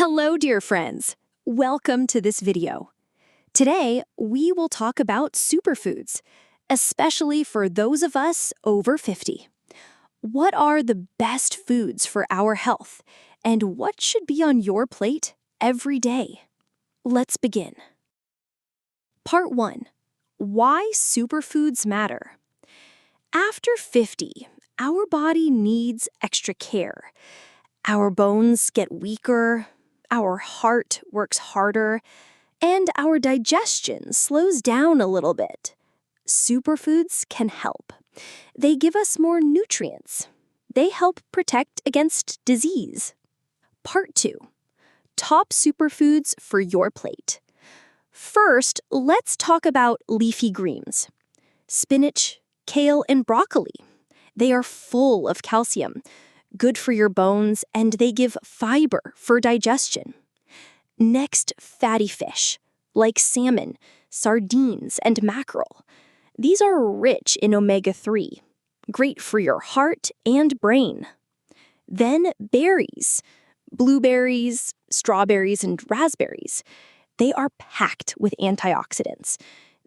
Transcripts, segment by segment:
Hello, dear friends. Welcome to this video. Today, we will talk about superfoods, especially for those of us over 50. What are the best foods for our health, and what should be on your plate every day? Let's begin. Part 1. Why superfoods matter. After 50, our body needs extra care. Our bones get weaker, our heart works harder, and our digestion slows down a little bit. Superfoods can help. They give us more nutrients. They help protect against disease. Part 2. Top superfoods for your plate. First, let's talk about leafy greens. Spinach, kale, and broccoli. They are full of calcium, good for your bones, and they give fiber for digestion. Next, fatty fish, like salmon, sardines, and mackerel. These are rich in omega-3, great for your heart and brain. Then berries, blueberries, strawberries, and raspberries. They are packed with antioxidants.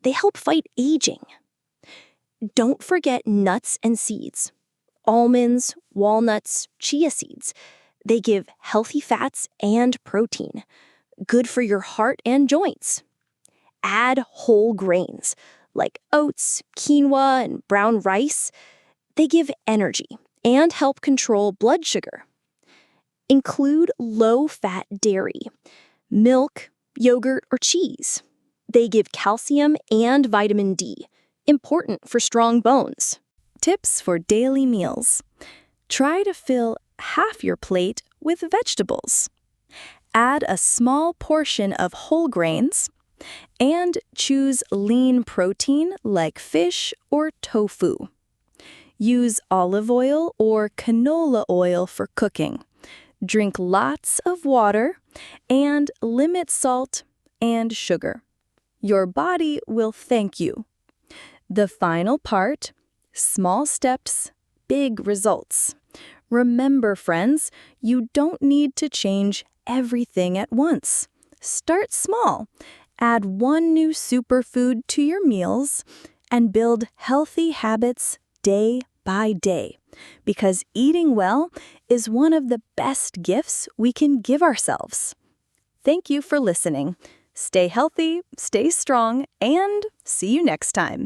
They help fight aging. Don't forget nuts and seeds. Almonds, walnuts, chia seeds. They give healthy fats and protein, good for your heart and joints. Add whole grains, like oats, quinoa, and brown rice. They give energy and help control blood sugar. Include low-fat dairy, milk, yogurt, or cheese. They give calcium and vitamin D, important for strong bones. Tips for daily meals. Try to fill half your plate with vegetables. Add a small portion of whole grains, and choose lean protein like fish or tofu. Use olive oil or canola oil for cooking. Drink lots of water, and limit salt and sugar. Your body will thank you. The final part, small steps, big results. Remember, friends, you don't need to change everything at once. Start small. Add one new superfood to your meals and build healthy habits day by day, because eating well is one of the best gifts we can give ourselves. Thank you for listening. Stay healthy, stay strong, and see you next time.